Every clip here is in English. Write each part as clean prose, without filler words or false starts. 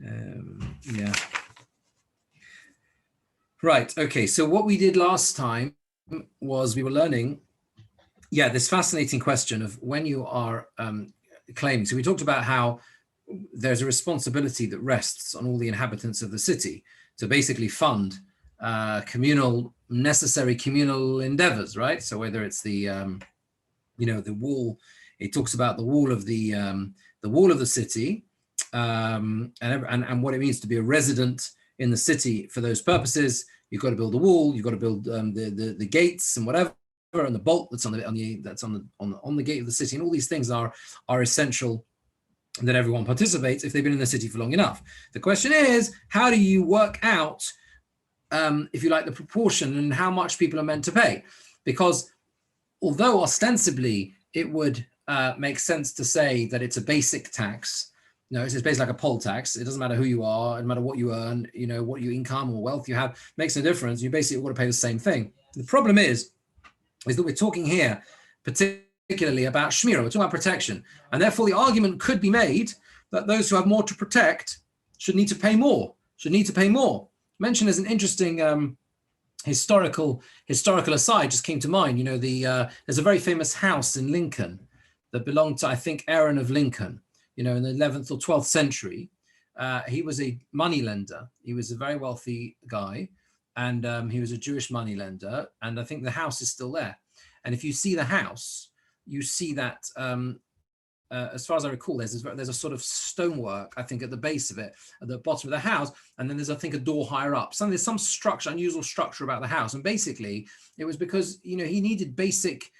Yeah. Right. Okay. So what we did last time was we were learning, this fascinating question of when you are claiming. So we talked about how there's a responsibility that rests on all the inhabitants of the city to basically fund necessary communal endeavors, right? So whether it's the wall, it talks about the wall of the city, and what it means to be a resident in the city for those purposes. You've got to build a wall. You've got to build the gates and whatever, and the bolt that's on the gate of the city, and all these things are essential that everyone participates if they've been in the city for long enough. The question is, how do you work out, if you like, the proportion and how much people are meant to pay? Because although ostensibly it would make sense to say that it's a basic tax, it's basically like a poll tax. It doesn't matter who you are, it doesn't matter what you earn, what your income or wealth you have, makes no difference. You basically got to pay the same thing. The problem is that we're talking here particularly about shmira, we're talking about protection, and therefore the argument could be made that those who have more to protect should need to pay more. Mentioned as an interesting historical aside just came to mind. There's a very famous house in Lincoln that belonged to, I think, Aaron of Lincoln, in the 11th or 12th century. He was a moneylender. He was a very wealthy guy, and he was a Jewish moneylender, and I think the house is still there. And if you see the house, you see that, as far as I recall, there's a sort of stonework, I think, at the base of it, at the bottom of the house, and then there's, I think, a door higher up. There's some structure, unusual structure about the house, and basically it was because he needed basic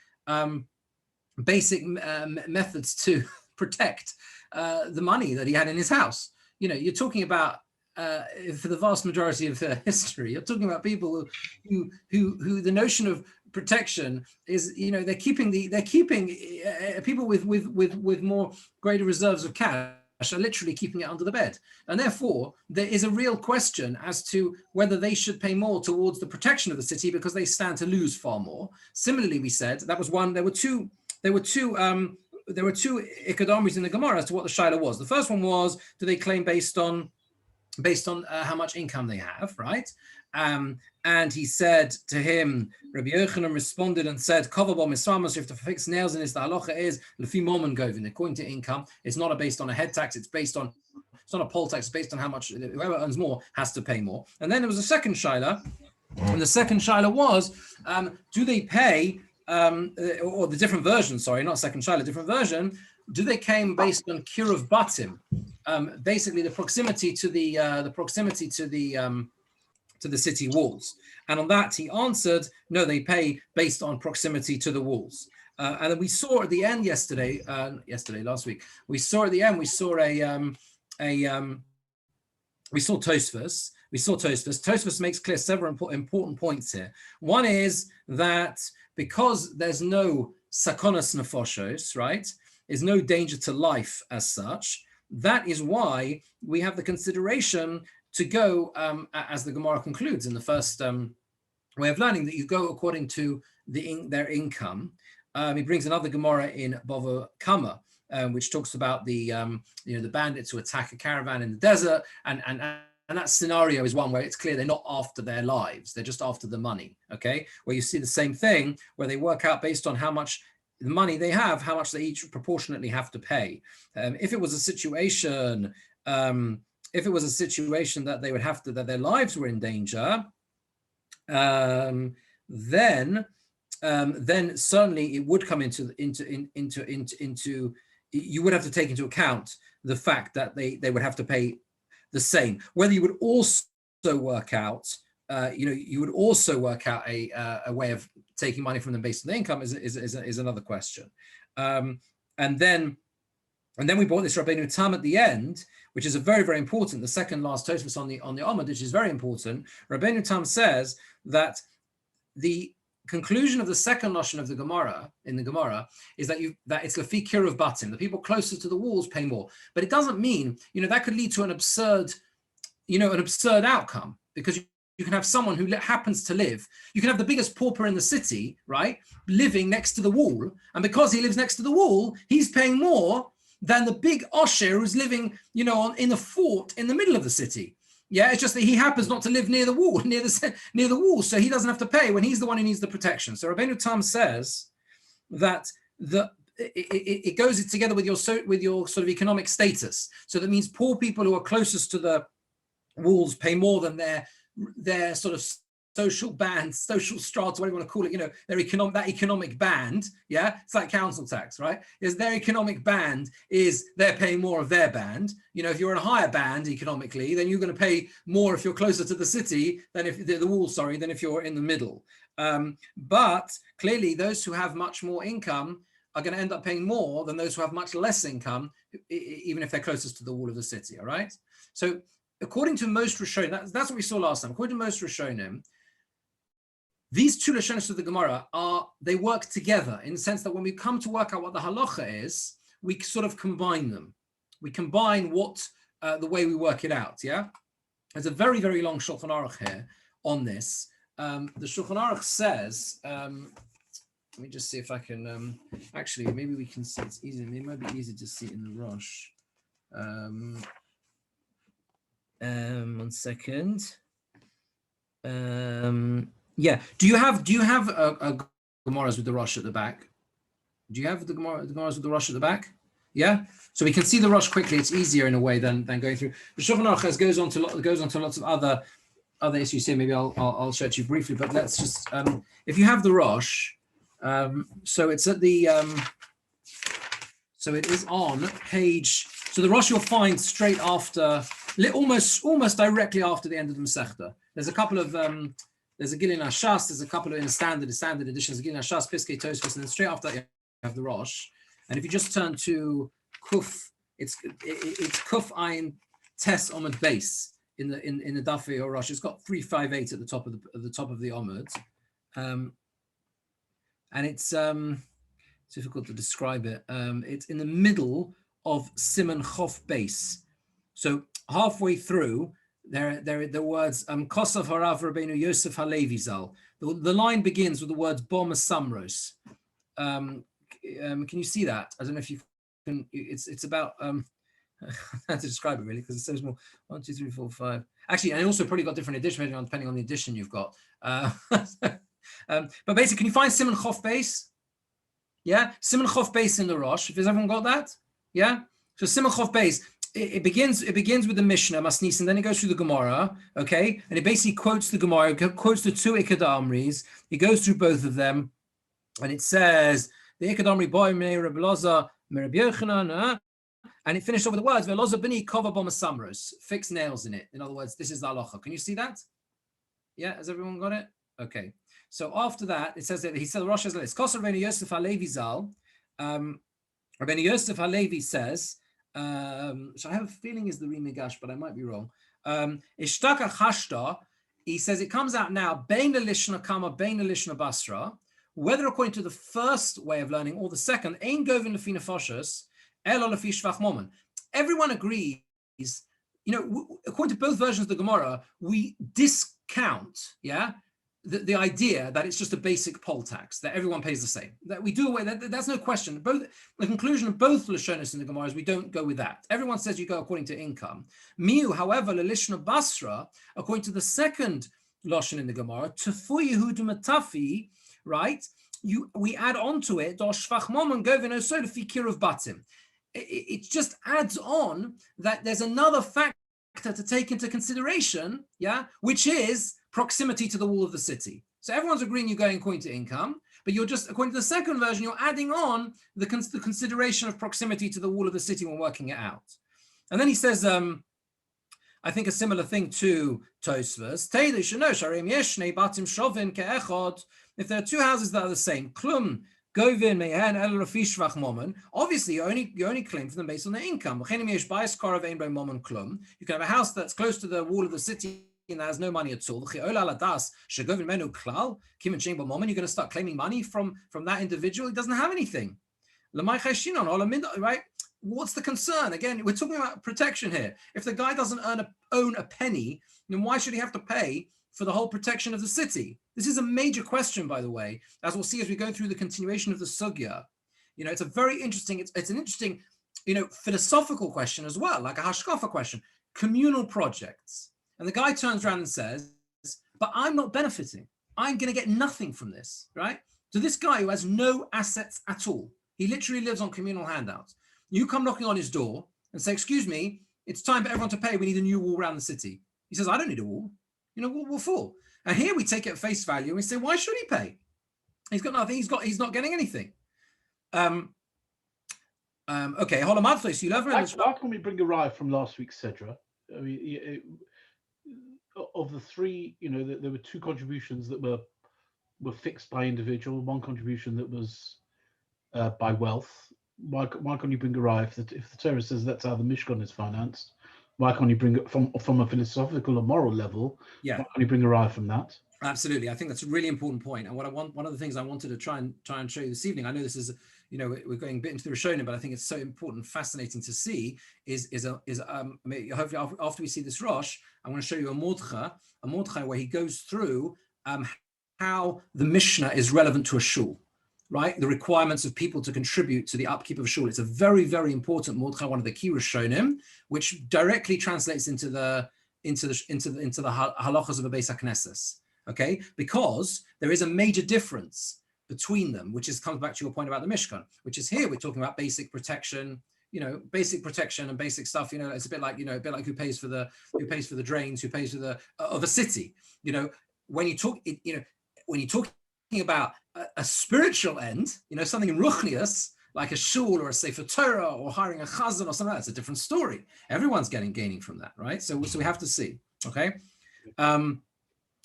methods to protect the money that he had in his house. You're talking about, for the vast majority of history, you're talking about people who the notion of protection is, they're keeping people with more greater reserves of cash are literally keeping it under the bed, and therefore there is a real question as to whether they should pay more towards the protection of the city because they stand to lose far more. Similarly, we said that was one. There were two ikodomis in the Gemora as to what the shaila was. The first one was, do they claim based on how much income they have, right? And he said to him, Rabbi Yochanan responded and said, "Kavabom Misramas, you have to fix nails in this. The halacha is lefi momon govin, according to income. It's not based on a head tax. It's not a poll tax. It's based on how much whoever earns more has to pay more." And then there was a second shaila, and the second shaila was, do they pay? Or the different version, not second shaila, different version. Do they claim based on kiruv batim, basically the proximity to the city walls? And on that he answered, no, they pay based on proximity to the walls. And then we saw at the end last week, we saw Tosfos. Tosfos makes clear several important points here. One is that because there's no sakonas nefoshos, right? There's no danger to life as such. That is why we have the consideration to go, as the Gemara concludes in the first way of learning, that you go according to their income. He brings another Gemara in Bava Kama, which talks about the bandits who attack a caravan in the desert, and that scenario is one where it's clear they're not after their lives, they're just after the money, okay? Where you see the same thing, where they work out based on how much the money they have, how much they each proportionately have to pay. If it was a situation that they would have to, that their lives were in danger, then certainly it would come into you would have to take into account the fact that they would have to pay the same. Whether you would also work out, you would also work out a way of taking money from them based on their income is another question. And then we brought this Rabbeinu Tam at the end, which is a very, very important, the second last Tosfos on the Amud, which is very important. Rabbeinu Tam says that the conclusion of the second lashon of the Gemara is that it's lefi kiruv batim, the people closer to the walls pay more. But it doesn't mean, that could lead to an absurd outcome, because you can have someone who happens to live, you can have the biggest pauper in the city, right, living next to the wall, and because he lives next to the wall, he's paying more than the big Osher who's living, in the fort in the middle of the city. Yeah, it's just that he happens not to live near the wall, near the wall, so he doesn't have to pay when he's the one who needs the protection. So Rabbeinu Tam says that it goes together with your sort of economic status. So that means poor people who are closest to the walls pay more than their sort of social band, social strata, whatever you want to call it, their economic band. Yeah, it's like council tax, right? Is their economic band is they're paying more of their band. If you're in a higher band economically, then you're going to pay more if you're closer to the city than if the wall, than if you're in the middle. But clearly, those who have much more income are going to end up paying more than those who have much less income, even if they're closest to the wall of the city. All right. So according to most Rishonim, that's what we saw last time. According to most Rishonim, these two Lashonos of the Gemara they work together in the sense that when we come to work out what the halacha is, we sort of combine them. We combine the way we work it out. Yeah, there's a very, very long Shulchan Aruch here on this. The Shulchan Aruch says, let me just see if I can. Actually, maybe we can see it's easy. It might be easy to see it in the Rosh. 1 second. Yeah. Do you have a Gemaras with the Rosh at the back? Do you have the Gemaras with the Rosh at the back? Yeah. So we can see the Rosh quickly. It's easier in a way than going through. The Shulchan Aruch goes on to lots of other issues here. Maybe I'll show it to you briefly. But let's just if you have the Rosh, so it's at the so it is on page. So the Rosh you'll find straight after, almost directly after the end of the Masechta. There's a couple of there's a Gilin Hashas, there's a couple of in standard editions, Gilin Hashas, Piskei Tosfos, and then straight after that you have the Rosh. And if you just turn to Kuf, it's Kuf Ayin Tes Omid base in the Dafei or Rosh. It's got 358 at the top of the Omid, and it's difficult to describe it. It's in the middle of Siman Chof base, so halfway through. There are the words Kosav Harav Rabbeinu Yosef Halevi Zal. The line begins with the words Bom Samros. Can you see that? I don't know if you can. It's about how to describe it really, because it's so small. 1, 2, 3, 4, 5. Actually, and also probably got different editions depending on the edition you've got. But basically, can you find Siman Chof base? Yeah, Siman Chof base in the Rosh. Has everyone got that? Yeah. So Siman Chof base. It begins with the Mishnah, Masnis, and then it goes through the Gemara, okay? And it basically quotes the Gemara, quotes the two Ikad Amris. It goes through both of them, and it says, the Ikad Amri boy me Reb Loza me Reb Yochanan, and it finished off with the words, Veloza b'ni kova bom samros, fix nails in it. In other words, this is the halacha. Can you see that? Yeah, has everyone got it? Okay. So after that, it says that he said, the Rosh says like this, Kos Rabbeinu Yosef Halevi Zal, Rabbeinu Yosef Halevi says, so I have a feeling is the Rimigash, but I might be wrong. Ishtaka Chashta, he says it comes out now, Bein Lishna Kama, Bein Lishna Basra, whether according to the first way of learning or the second, Ein Govin Lefina Foshus, Elo Lefi Shvach Momen. Everyone agrees, according to both versions of the Gemara, we discount, the idea that it's just a basic poll tax, that everyone pays the same, that we do away, that's no question. Both the conclusion of both Lashonos in the Gemara is we don't go with that. Everyone says you go according to income. Miu, however, Lelishna Basra, according to the second Lashon in the Gemara, Tefu Yehudu Matafi, right? We add on to it, it just adds on that there's another factor to take into consideration, which is proximity to the wall of the city. So everyone's agreeing you're going according to income, but you're just, according to the second version, you're adding on the consideration of proximity to the wall of the city when working it out. And then he says, I think a similar thing to Tosfos. If there are two houses that are the same, klum govin mehen el rafi shvach momen. Obviously, you only claim for them based on their income. You can have a house that's close to the wall of the city and that has no money at all. You're going to start claiming money from that individual. He doesn't have anything. Right? What's the concern? Again, we're talking about protection here. If the guy doesn't own a penny, then why should he have to pay for the whole protection of the city? This is a major question, by the way, as we'll see as we go through the continuation of the sugya. It's a very interesting, it's an interesting philosophical question as well, like a hashkafa question, communal projects. And the guy turns around and says, but I'm not benefiting. I'm going to get nothing from this, right? So this guy who has no assets at all, he literally lives on communal handouts. You come knocking on his door and say, excuse me, it's time for everyone to pay. We need a new wall around the city. He says, I don't need a wall. What for? And here we take it at face value and we say, why should he pay? He's got nothing. He's not getting anything. Okay, Holomadchos, you love him. How can we bring a rye from last week's Sedra? I mean, of the three, there were two contributions that were fixed by individual, one contribution that was by wealth. Why can't you bring a rye if the Torah says that's how the Mishkan is financed? Why can't you bring it from a philosophical or moral level? Yeah. Why can't you bring a rye from that? Absolutely, I think that's a really important point. And one of the things I wanted to try and show you this evening. I know this is, we're going a bit into the Rishonim, but I think it's so important, fascinating to see. Hopefully after we see this Rosh, I want to show you a Mordechai where he goes through how the Mishnah is relevant to a shul, right? The requirements of people to contribute to the upkeep of a shul. It's a very, very important Mordechai, one of the key Rishonim, which directly translates into the halachas of a Beis HaKnesses. Okay, because there is a major difference between them, which comes back to your point about the Mishkan, which is here we're talking about basic protection, and basic stuff. It's a bit like who pays for the drains, who pays for the of a city. When you're talking about a spiritual end, something in ruchnius like a shul or a sefer Torah or hiring a chazan or something, that's a different story. Everyone's gaining from that, right? So we have to see. Okay.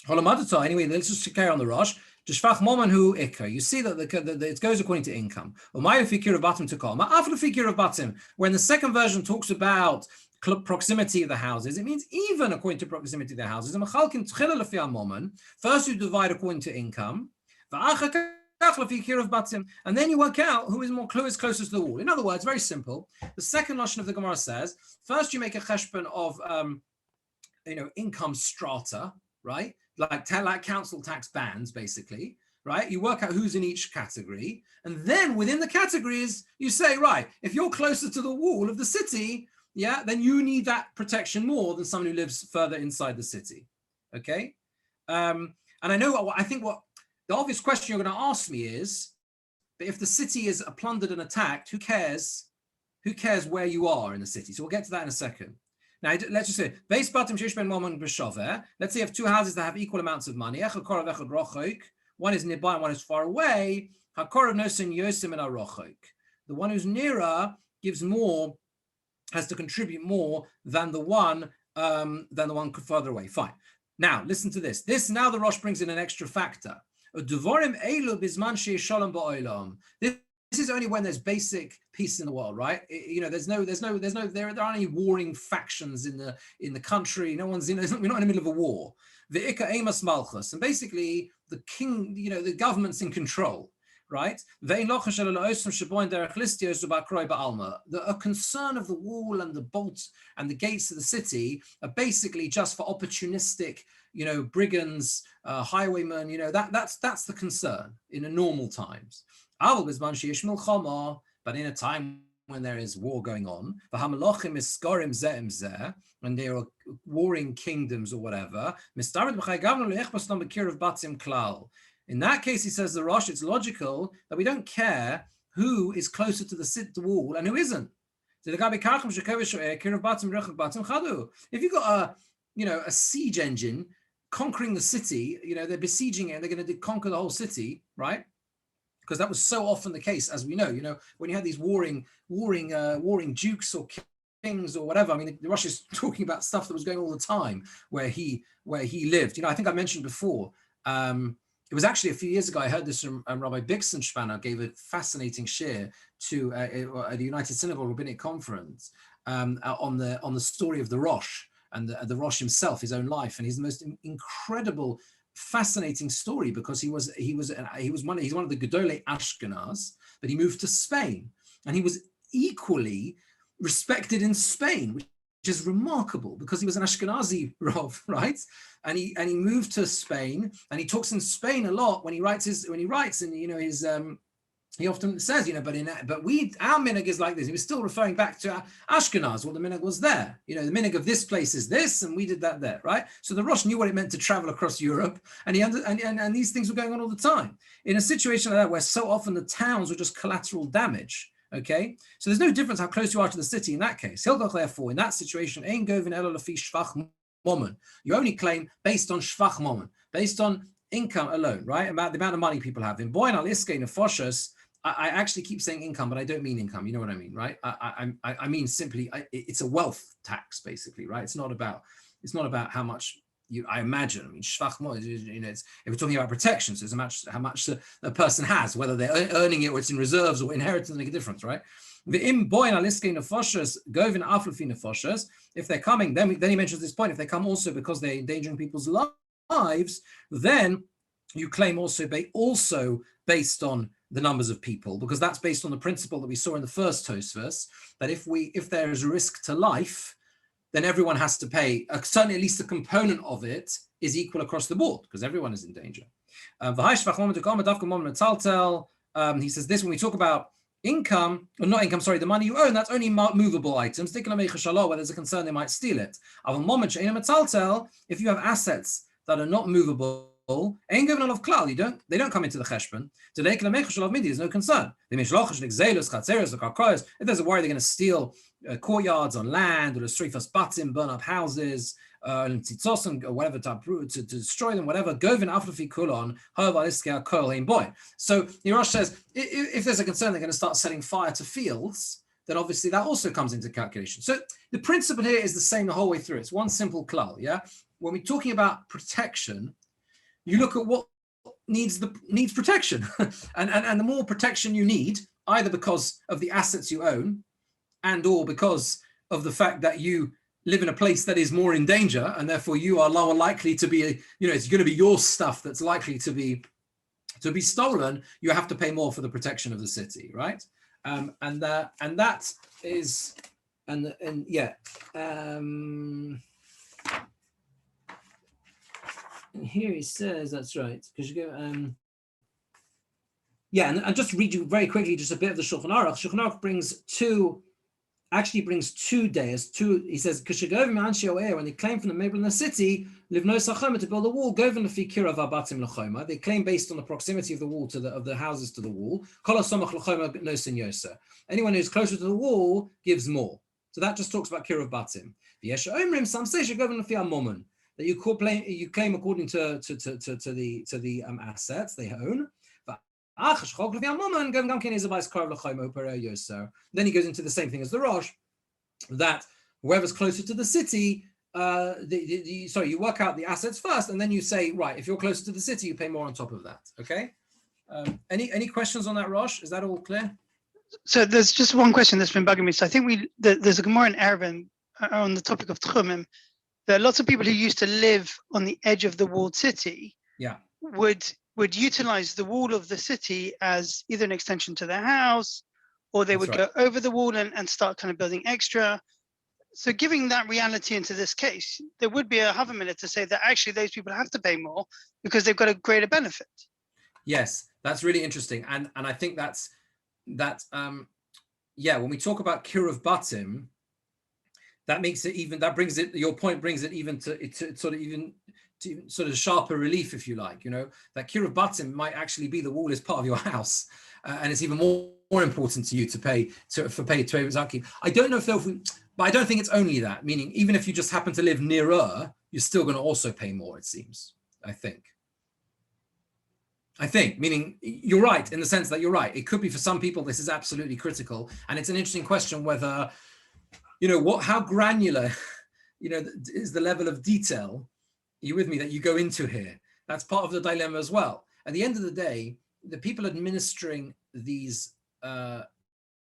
Anyway, let's just carry on the Rosh. You see that it goes according to income. When the second version talks about proximity of the houses, it means even according to proximity of the houses. First you divide according to income, and then you work out who is closest to the wall. In other words, very simple. The second lashon of the Gemora says, first you make a cheshbon of income strata, right? Like council tax bands, basically, right? You work out who's in each category. And then within the categories, you say, right, if you're closer to the wall of the city, then you need that protection more than someone who lives further inside the city. Okay? And I think what the obvious question you're going to ask me is, but if the city is plundered and attacked, who cares where you are in the city? So we'll get to that in a second. Now, let's just say, let's say you have two houses that have equal amounts of money. One is nearby and one is far away. The one who's nearer gives more, has to contribute more than the one further away. Fine. Now, listen to this. Now the Rosh brings in an extra factor. This is only when there's basic peace in the world, right? There aren't any warring factions in the country. No one's, we're not in the middle of a war. The Ika Amos Malchus, and basically the king, the government's in control, right? The concern of the wall and the bolts and the gates of the city are basically just for opportunistic, brigands, highwaymen. That's the concern in the normal times. But in a time when there is war going on, when there are warring kingdoms or whatever, in that case, he says the Rosh, it's logical that we don't care who is closer to the wall and who isn't. If you've got a siege engine conquering the city, they're besieging it and they're going to conquer the whole city, right? Because that was so often the case, as we know. When you had these warring dukes or kings or whatever. I mean, the Rosh is talking about stuff that was going on all the time where he lived. I think I mentioned before. It was actually a few years ago. I heard this from Rabbi Bixenspanner gave a fascinating share to the United Synagogue Rabbinic Conference on the story of the Rosh and the Rosh himself, his own life, and he's the most incredible, fascinating story because he's one of the Gedolei Ashkenaz, but he moved to Spain and he was equally respected in Spain, which is remarkable because he was an Ashkenazi Rav, right? And he moved to Spain and he talks in Spain a lot when he writes he often says, but our minhag is like this. He was still referring back to Ashkenaz, what the minhag was there. The minhag of this place is this, and we did that there, right? So the Rosh knew what it meant to travel across Europe, and and these things were going on all the time. In a situation like that, where so often the towns were just collateral damage, okay? So there's no difference how close you are to the city in that case. Hilgach, therefore, in that situation, ein govin elo lefi shvach momon. You only claim based on shvach momon, based on income alone, right? About the amount of money people have. In boin al iske nefoshes, I actually keep saying income, but I don't mean income. You know what I mean, right? I mean simply, it's a wealth tax, basically, right? It's not about how much I imagine. I mean, shvach mo, if we're talking about protection, so it's how much a person has, whether they're earning it or it's in reserves or inheritance, make a difference, right? If they're coming, then he mentions this point. If they come also because they're endangering people's lives, then you claim also based on the numbers of people, because that's based on the principle that we saw in the first Tosfos, that if there is a risk to life, then everyone has to pay. Certainly, at least a component of it is equal across the board, because everyone is in danger. He says this when we talk about income, or not income, sorry, the money you own, that's only movable items. Where there's a concern they might steal it. If you have assets that are not movable, ain't given all of klal. They don't come into the cheshbon. There's no concern. If there's a worry they're going to steal courtyards on land, or strifas batim, burn up houses, or whatever to destroy them, whatever. Govin aflafi kulon. So Hirosh says if there's a concern they're going to start setting fire to fields, then obviously that also comes into calculation. So the principle here is the same the whole way through. It's one simple klal. Yeah, when we're talking about protection, you look at what needs protection, and the more protection you need, either because of the assets you own, and or because of the fact that you live in a place that is more in danger, and therefore you are lower likely to be, it's going to be your stuff that's likely to be stolen. You have to pay more for the protection of the city, right? And that is, and yeah. And here he says, that's right, because you go, yeah, and I'll just read you very quickly just a bit of the Shulchan Aruch. Shulchan Aruch brings two days. He says, when they claim from the Mabel in the city, live no sachoma to build a wall, govin lefi kirav habatim lechoma. They claim based on the proximity of the wall of the houses to the wall. Kol hasomach lechoma no sin yoser. Anyone who's closer to the wall gives more. So that just talks about kirav batim. V'yesh omrim, some say govin lefi amomon, that you claim according to the assets they own. Then he goes into the same thing as the Rosh, that whoever's closer to the city, you work out the assets first, and then you say, right, if you're closer to the city, you pay more on top of that. Okay. Any questions on that, Rosh? Is that all clear? So there's just one question that's been bugging me. So I think there's a Gemora in Eruvin on the topic of Tchumim. There are lots of people who used to live on the edge of the walled city. Yeah. Would utilize the wall of the city as either an extension to their house, or they would go over the wall and start kind of building extra. So giving that reality into this case, there would be a Havamina to say that actually those people have to pay more because they've got a greater benefit. Yes, that's really interesting. And I think when we talk about kiruv batim, your point brings it even to sort of sharper relief, if you like, that kiruv batim might actually be the wall is part of your house, and it's even more important to you to pay for Zaki. I don't know but I don't think it's only that, meaning even if you just happen to live nearer, you're still going to also pay more, it seems. I think, meaning you're right in the sense that you're right. It could be for some people, this is absolutely critical. And it's an interesting question whether, how granular, is the level of detail, you with me, that you go into here. That's part of the dilemma as well. At the end of the day, the people administering these,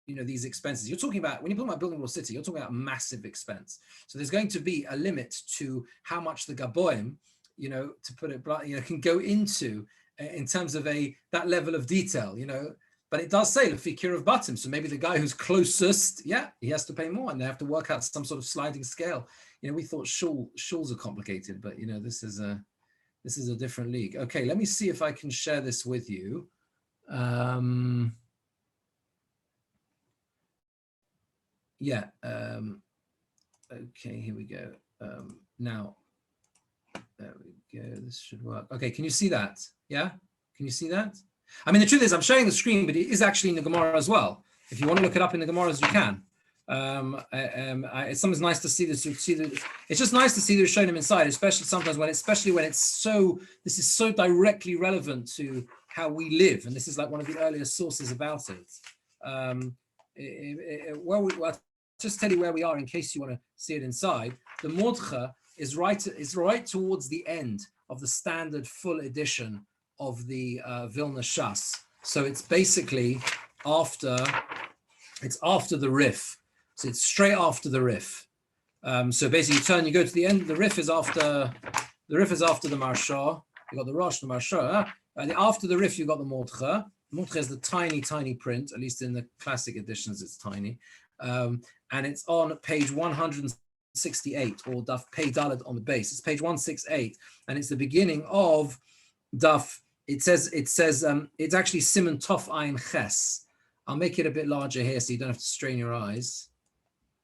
these expenses, you're talking about, when you're talking about building a city, you're talking about massive expense. So there's going to be a limit to how much the Gaboim, to put it bluntly, can go into in terms of that level of detail, But it does say lefi kiruv batim. So maybe the guy who's closest, he has to pay more, and they have to work out some sort of sliding scale. We thought shuls are complicated, but this is a different league. Okay, let me see if I can share this with you. yeah. Okay, here we go. Now, there we go. This should work. Okay, can you see that? Yeah, can you see that? I mean, the truth is, I'm showing the screen, but it is actually in the Gemora as well. If you want to look it up in the Gemora, you can. It's sometimes nice to see this. It's just nice to see the Rishonim inside, especially when it's so. This is so directly relevant to how we live, and this is like one of the earliest sources about it. I'll just tell you where we are in case you want to see it inside. The Mordcha is right towards the end of the standard full edition of the Vilna Shas. So it's basically after the Rif. So it's straight after the Rif. So basically you go to the end. The Rif is after the Marsha. You got the Rosh, the Marsha. And after the Rif, you got the Mordcha. Mordcha is the tiny print. At least in the classic editions, it's tiny. And it's on page 168, or Daf Pei Dalet on the base. It's page 168, and it's the beginning of Daf. It says it's actually Siman Tov Ayin Ches. I'll make it a bit larger here so you don't have to strain your eyes.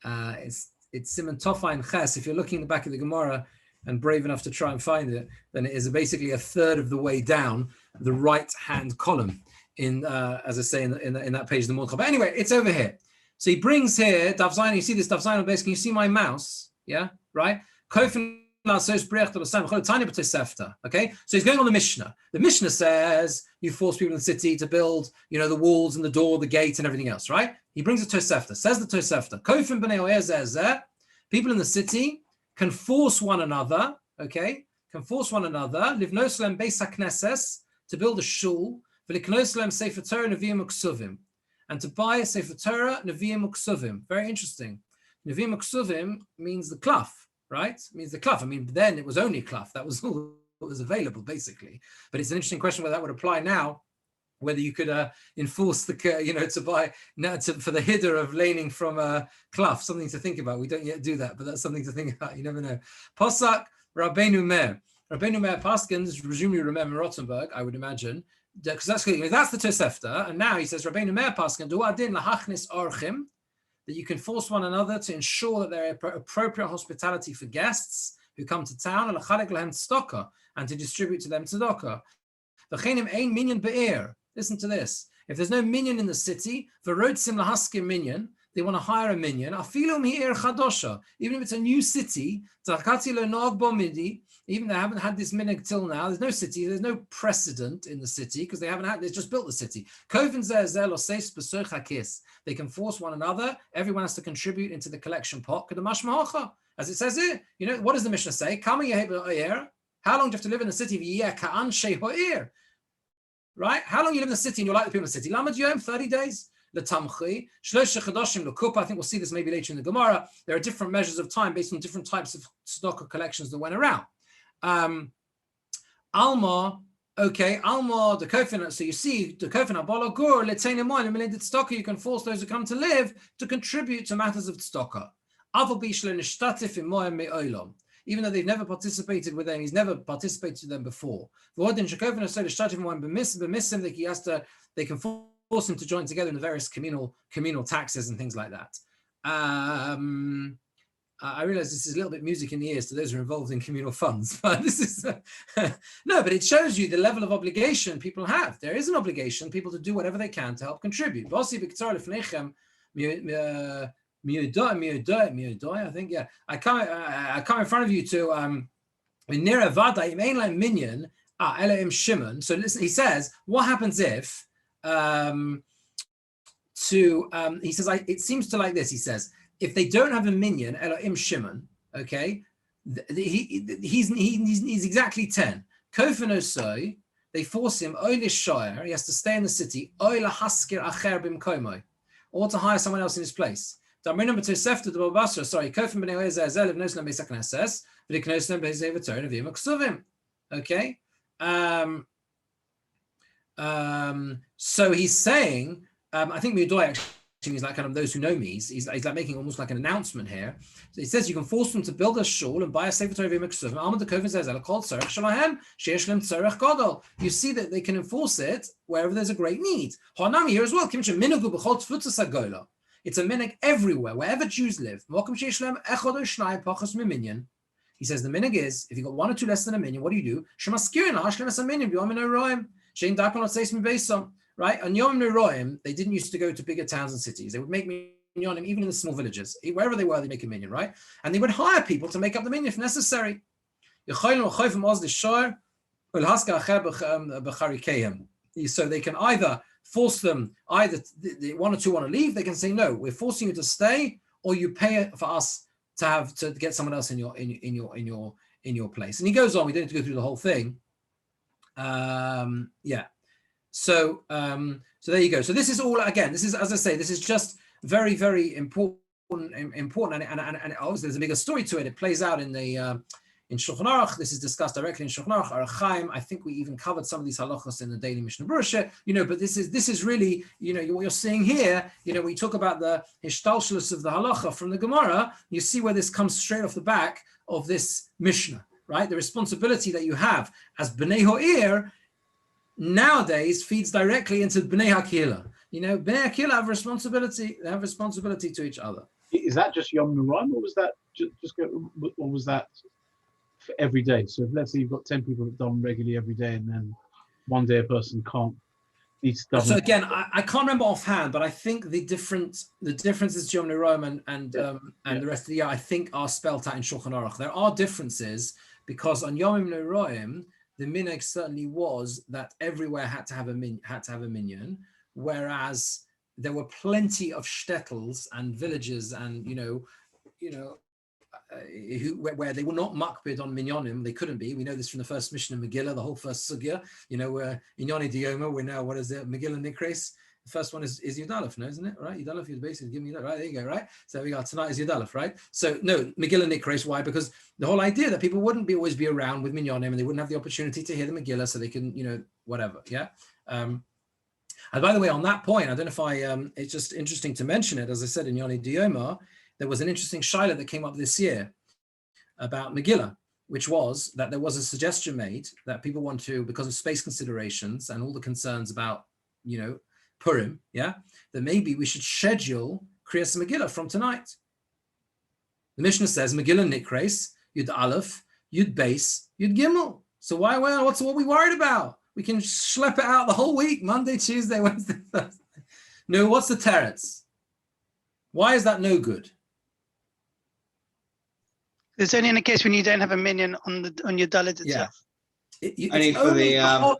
It's Siman Tov Ayin Ches. If you're looking at the back of the Gemara and brave enough to try and find it, then it is basically a third of the way down the right-hand column as I say, in that page of the Mordcha. But anyway, it's over here. So he brings here Daf Zayin. You see this Daf Zayin on base. Can you see my mouse? Yeah, right. Okay, so he's going on the Mishnah. The Mishnah says you force people in the city to build, the walls and the door, the gate, and everything else, right? He brings a Tosefta. Says the Tosefta, people in the city can force one another, livnoslem beis hakneses, to build a shul, v'liknoslem sefer Torah neviim uksuvim, and to buy a sefer Torah neviim uksuvim. Very interesting. Neviim uksuvim means the cloth, right? It means the cloth. I mean, then it was only cloth. That was all that was available, basically. But it's an interesting question whether that would apply now, whether you could enforce to buy for the hiddur of laning from a cloth. Something to think about. We don't yet do that, but that's something to think about. You never know. Posak Rabbeinu Meir. Rabbeinu Meir Paskins, presumably remember Rottenberg, I would imagine, because that's the Tosefta. And now he says Rabbeinu Meir Paskin du adin lahachnis orchim, that you can force one another to ensure that there are appropriate hospitality for guests who come to town, and to distribute to them tzedakah. V'chenim ein minyan be'er. Listen to this. If there's no minyan in the city, v'rotzim lahaskim minyan, they want to hire a minyan. Afilu mi'er chadosha, even if it's a new city, tzakati lo nog bo midi, even they haven't had this minhag till now. There's no city. There's no precedent in the city because they just built the city. They can force one another. Everyone has to contribute into the collection pot. As it says here, what does the Mishnah say? How long do you have to live in the city? Right? How long you live in the city and you're like the people in the city? 30 days. I think we'll see this maybe later in the Gemara. There are different measures of time based on different types of tzedakah collections that went around. Alma, the kofin. So you see the kofin abolo gur letzenemoin melendit tzedakah. You can force those who come to live to contribute to matters of tzedakah. Even though they've never participated with them, he's never participated with them before. They can force him to join together in the various communal taxes and things like that. I realize this is a little bit music in the ears to those who are involved in communal funds, but this is no, but it shows you the level of obligation people have. There is an obligation, people to do whatever they can to help contribute. I think, yeah. I come in front of you to minyan elaim Shimon. So listen, he says, what happens if he says, it seems to like this. He says, if they don't have a minyan, Elohim Shimon, okay, he's exactly 10. Kofin Osoi, they force him, Oilish Shire, he has to stay in the city, Oila Haskir Acher Bimkomo, or to hire someone else in his place. Damrin number 2, Sefta the Basra, sorry, Kofin B'nei Oezer Zel of Noslam Beisakhan Asses, V'liknoslam Be'ezei V'Torah V'yim Ksuvim. Okay. So he's saying, I think Miudoi actually is like kind of those who know me. He's like making almost like an announcement here. So he says you can force them to build a shul and buy a sefer Torah v'miksuvim. Alma the Kofin says called tzarech shalahem sheish lem tzarech gadol. You see that they can enforce it wherever there's a great need. Hanami here as well. It's a minhag everywhere, wherever Jews live. He says the minhag is, if you've got one or two less than a minyan, what do you do? Right? On Yom Neroim, they didn't used to go to bigger towns and cities. They would make minyanim even in the small villages. Wherever they were, they make a minyan, right? And they would hire people to make up the minyan if necessary. So they can either force them, either one or two want to leave, they can say, no, we're forcing you to stay, or you pay for us to get someone else in your place. And he goes on, we don't need to go through the whole thing. So there you go. So this is all, again, this is, as I say, this is just very, very important, and obviously there's a bigger story to it. It plays out in the in Shulchan Aruch. This is discussed directly in Shulchan Aruch. Chaim, I think we even covered some of these halachos in the daily Mishnah Berurah, but this is really, what you're seeing here, when you talk about the hishtalshelus of the halacha from the Gemora, you see where this comes straight off the back of this Mishnah, right? The responsibility that you have as Bnei Ho'ir nowadays feeds directly into Bnei HaKehillah. Bnei HaKehillah have responsibility. They have responsibility to each other. Is that just Yom Neroim, or was that or was that for every day? So if, let's say you've got 10 people that daven regularly every day, and then one day a person needs to daven. So again, I can't remember offhand, but I think the differences to Yom Neroim and the rest of the year, I think, are spelled out in Shulchan Aruch. There are differences because on Yom Neroim, the minhag certainly was that everywhere had to have a minyan, whereas there were plenty of shtetls and villages and where they were not makpid on minyanim. They couldn't be. We know this from the first Mishnah Megillah, the whole first sugya. Where Inyani Dioma, we're now, what is it? Megillah Nikres. The first one is Yud Aleph, no, isn't it? Right? Yud Aleph, Yud Beis, give me that. Right, there you go, right? So we got tonight is Yud Aleph, right? So no, Megillah Nikres, why? Because the whole idea that people wouldn't always be around with minyanim, and they wouldn't have the opportunity to hear the Megillah, so they can, whatever, yeah? And by the way, on that point, I don't know if it's just interesting to mention it, as I said in Yoni Dioma, there was an interesting shaila that came up this year about Megillah, which was that there was a suggestion made that people want to, because of space considerations and all the concerns about, Purim, that maybe we should schedule Kriyas Megillah from tonight. The Mishnah says Megillah Nikres, Yud Aleph, Yud Beis, Yud Gimel. So what's what we worried about? We can schlep it out the whole week, Monday, Tuesday, Wednesday, Thursday. No, what's the teretz? Why is that no good? It's only in a case when you don't have a minyan on your dalit itself. Only for the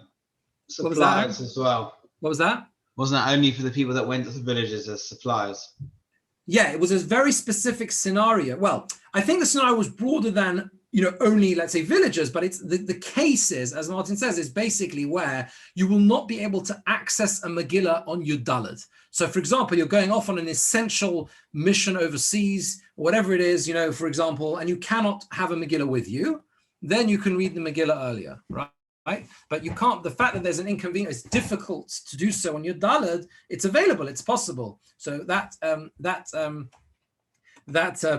suppliers as well. What was that? Wasn't it only for the people that went to the villages as suppliers? Yeah, it was a very specific scenario. Well, I think the scenario was broader than, only, let's say, villagers, but it's the cases, as Martin says, is basically where you will not be able to access a Megillah on your Dalet. So, for example, you're going off on an essential mission overseas, whatever it is, for example, and you cannot have a Megillah with you, then you can read the Megillah earlier, right? But you can't, the fact that there's an inconvenience, it's difficult to do so on your Dalet, it's available, it's possible. So that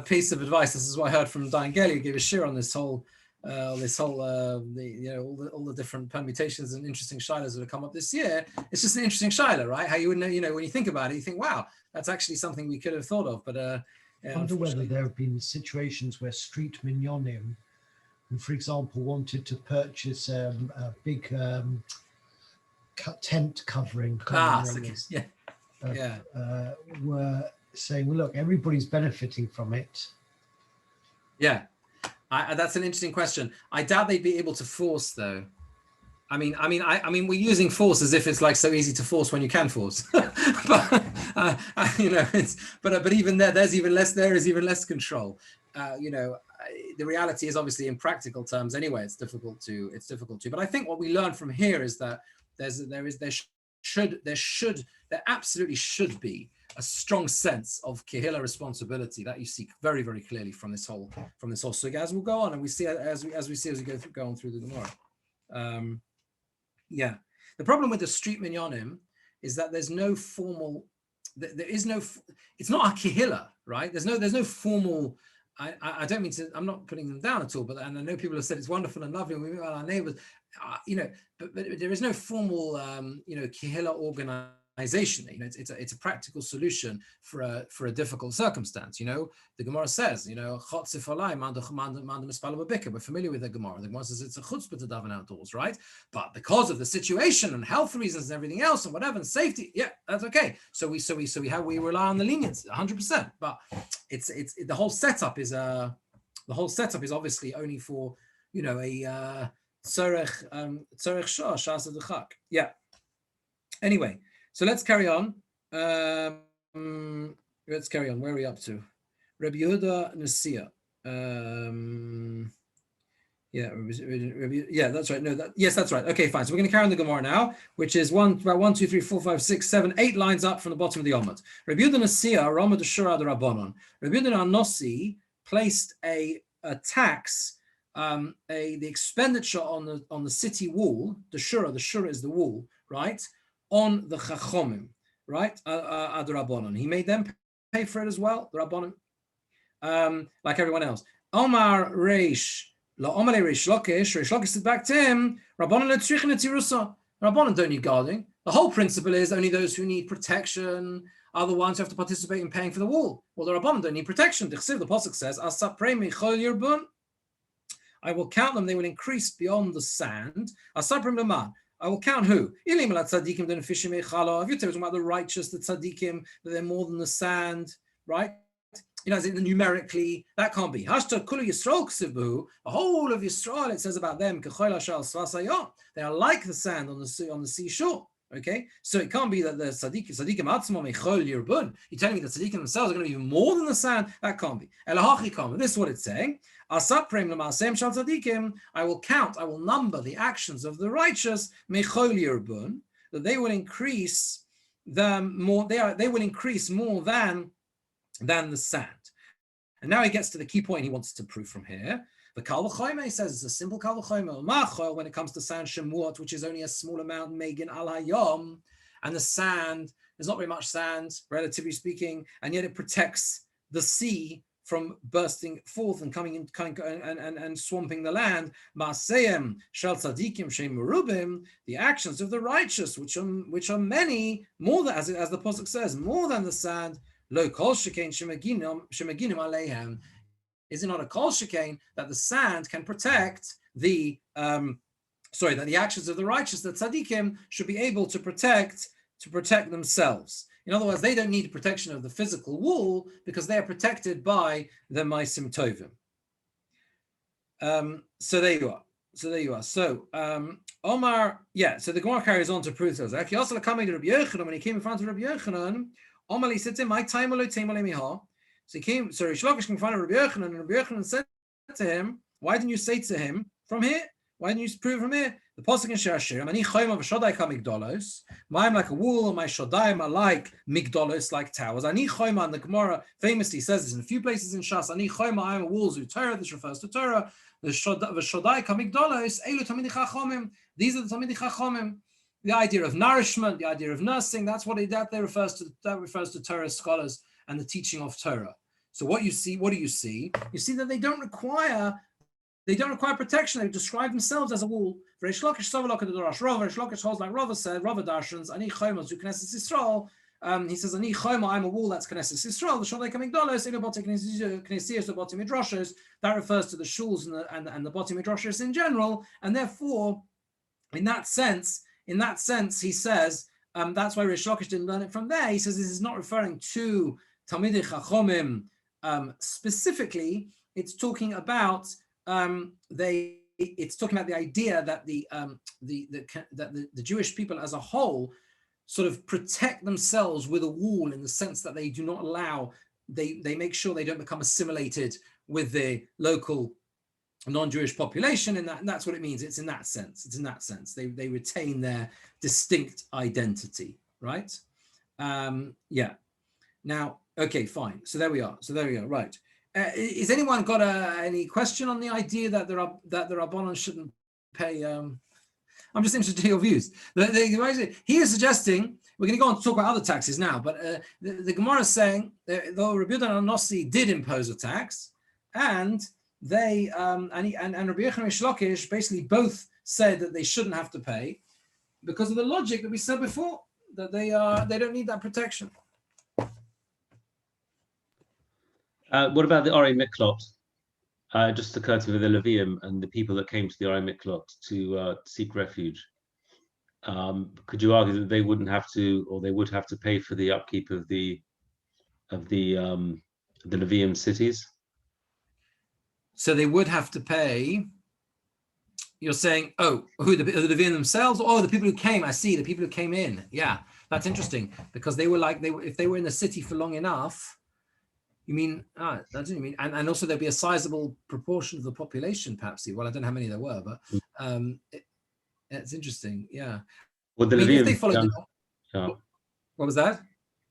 piece of advice, this is what I heard from Diane Gelly, who gave a shir on all the different permutations and interesting shilas that have come up this year. It's just an interesting shilah, right? How you would know, when you think about it, you think, wow, that's actually something we could have thought of. But I wonder whether there have been situations where street minyanim, who, for example, wanted to purchase a big tent covering, were saying, well, look, everybody's benefiting from it. Yeah, that's an interesting question. I doubt they'd be able to force, though. I mean, we're using force as if it's like so easy to force when you can force. but even there is even less control. The reality is obviously in practical terms anyway, it's difficult to. But I think what we learn from here is that there absolutely should be a strong sense of Kehillah responsibility that you see very, very clearly from this whole sugya, as we'll go on, and we see as we go on through the Gemora. The problem with the street minyanim is that there's no formal. It's not a Kehillah, right? There's no formal. I don't mean to. I'm not putting them down at all, but and I know people have said it's wonderful and lovely. We meet our neighbors, but there is no formal, Kehillah It's a practical solution for a difficult circumstance. The Gemora says, we're familiar with the Gemora. The Gemora says it's a chutzpah to daven outdoors, right? But because of the situation and health reasons and everything else and whatever and safety, yeah, that's okay. So we rely on the leniency 100%. But the whole setup is obviously only for a tzorech shas adachak. Yeah. Anyway. So let's carry on. Where are we up to? Rabbi Yehuda Nasiya. That's right. Yes, that's right. Okay, fine. So we're going to carry on the Gemara now, which is about 1, 2, 3, 4, 5, 6, 7, 8 lines up from the bottom of the Omad. Rabbi Yehuda Nasiya, Ramad Shura de Rabbanon. Rabbi Yehuda Nasi placed a tax, the expenditure on the city wall. The Shura is the wall, right? On the Chachomim, right? Ad Rabbanon. He made them pay for it as well, the Rabbanon, like everyone else. Omar Reish, La Omar Reish Lakish said back to him, Rabbanon le'tzrichin etirusa. Rabbanon don't need guarding. The whole principle is only those who need protection are the ones who have to participate in paying for the wall. Well, the Rabbanon don't need protection. The Pasuk says, Asaprei michol yirbun. I will count them, they will increase beyond the sand. Asaprim leman. I will count who? If you're talking about the righteous, the tzaddikim, that they're more than the sand, right? Numerically, that can't be. The whole of Yisrael, it says about them, they are like the sand on the seashore. Okay, so it can't be that the tzaddikim yirbun. You're telling me the tzaddikim themselves are going to be even more than the sand? That can't be. This is what it's saying. I will count, I will number the actions of the righteous, that they will increase them more. They will increase more than the sand. And now he gets to the key point he wants to prove from here. The Kal V'Chomer says it's a simple Kal V'Chomer. When it comes to sand shemuot, which is only a small amount, Megan al Hayom, and the sand, there's not very much sand, relatively speaking, and yet it protects the sea from bursting forth and coming in and swamping the land. Ma'aseyem shel tzadikim she'im merubim, the actions of the righteous, which are many, more than, as the pasuk says, more than the sand. Lo kol shekain shemaginim aleihem. Is it not a kol shekain that the sand can protect that the actions of the righteous, the tzadikim, should be able to protect themselves. In other words, they don't need protection of the physical wall because they are protected by the Maisim Tovim. So there you are. So Omar, so the Gemara carries on to prove this. When he came in front of Rabbi Yochanan, Omar said to him, "My time alone, time miha." So Rish Lakish came in front of Rabbi Yochanan, and Rabbi Yochanan said to him, "Why didn't you say to him from here? Why didn't you prove from here?" The pasuk in Shashir, "Ani Chaim of Shodai ka migdolos." I'm like a wall, and my Shodaim are like migdolos, like towers. Ani Chaim, and the Gemara famously says this in a few places in Shas. Ani Chaim, I am a wall zu Torah. This refers to Torah. The Shodai ka migdolos. Elu tamidi chachomim. These are the tamidi chachomim. The idea of nourishment, the idea of nursing. That refers to. That refers to Torah scholars and the teaching of Torah. So what do you see? You see that they don't require protection. They describe themselves as a wall. Rish Lakish holds like Rava said, Rava Darshans, Ani Chayma zu Knesset Yisrael. He says, Ani Chayma, I'm a wall that's Knesset Yisrael. The Shodei Kamigdolos, Elu Bati Knesiyos, the Bati Midrashos. That refers to the shuls and the Bati Midrashos in general. And therefore, in that sense, he says, that's why Rish Lakish didn't learn it from there. He says this is not referring to Talmidei Chachomim specifically. It's talking about it's talking about the idea that the Jewish people as a whole sort of protect themselves with a wall, in the sense that they do not allow, they make sure they don't become assimilated with the local non-Jewish population, and that's what it means. It's in that sense. They retain their distinct identity, right? Now, okay, fine. So there we are. Right. Is anyone got any question on the idea that the Rabbanon shouldn't pay? I'm just interested in your views. He is suggesting, we're going to go on to talk about other taxes now, but the Gemara is saying that though Rabbi Yehuda Nasi did impose a tax, and they and Rabbi Yochanan and Rish Lakish basically both said that they shouldn't have to pay because of the logic that we said before. that they don't need that protection. What about the Ori Miklot? Just occurred to me with the Levium and the people that came to the Ori Miklot to seek refuge. Could you argue that they wouldn't have to, or they would have to pay for the upkeep of the Levium cities? So they would have to pay. You're saying, oh, who, the Levium themselves? Oh, the people who came. I see, the people who came in. Yeah, that's interesting, because they were like, if they were in the city for long enough, you mean, that's what you mean. And also there'd be a sizable proportion of the population, perhaps. Well, I don't know how many there were, but it's interesting. Yeah. Well, the I mean, Levium, if they followed what was that?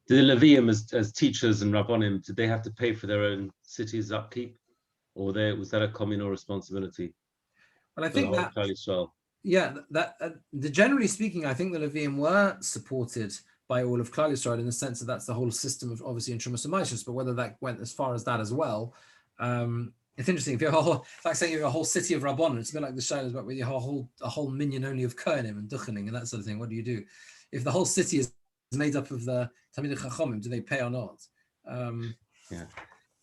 Did the Levium as teachers and Rabbonim, did they have to pay for their own cities' upkeep? Or was that a communal responsibility? Well, I think that, yeah, generally speaking, I think the Levium were supported by all of Klal Yisrael in the sense that that's the whole system of obviously in Trumas and but whether that went as far as that as well, it's interesting. If you have like saying you have a whole city of Rabbanon, it's a bit like the Shailas about where you have a whole minyan only of Kohanim and Duchening and that sort of thing. What do you do if the whole city is made up of the Talmidei Chachomim? Do they pay or not? Yeah,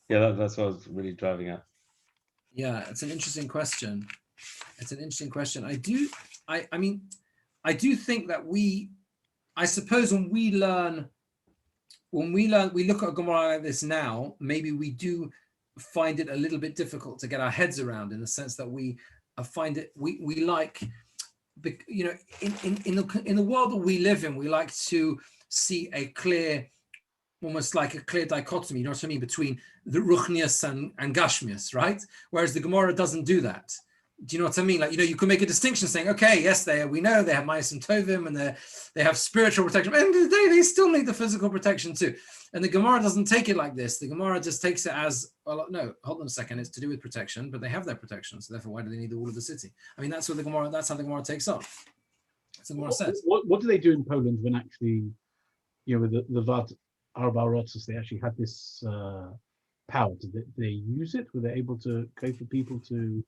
that's what I was really driving at. Yeah, it's an interesting question. I do think that I suppose when we look at a Gemara like this now, maybe we do find it a little bit difficult to get our heads around, in the sense that we find it, we like, you know, in the world that we live in, we like to see a clear, almost like a clear dichotomy, you know what I mean, between the Ruchnius and Gashmius, right? Whereas the Gemara doesn't do that. Do you know what I mean? Like, you know, you can make a distinction saying, okay, yes, we know they have Ma'as and Tovim and they have spiritual protection. At the end of the day, they still need the physical protection too. And the Gemara doesn't take it like this. The Gemara just takes it as, well, no, hold on a second, it's to do with protection, but they have their protection. So therefore, why do they need the wall of the city? I mean, that's how the Gemara takes off. That's what the Gemara says. What do they do in Poland when actually, you know, with the Vad Arba Rotzes, they actually had this power? Did they use it? Were they able to go for people to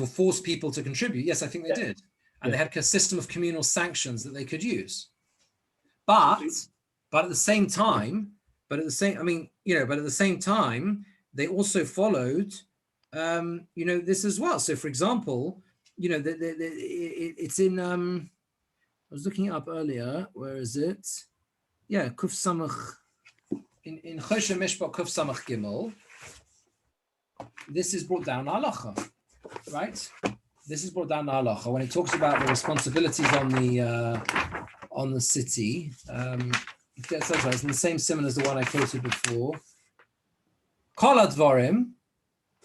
force people to contribute? Yes, I think they did. And they had a system of communal sanctions that they could use. But at the same time, they also followed, you know, this as well. So for example, you know, it's in, I was looking it up earlier, where is it? Yeah, Kuf Samach, in Choshe Mishpat Kuf Samach Gimel, this is brought down halacha. Right, this is brought down to halacha when it talks about the responsibilities on the city. It's in the same simon as the one I quoted before. Kol advarim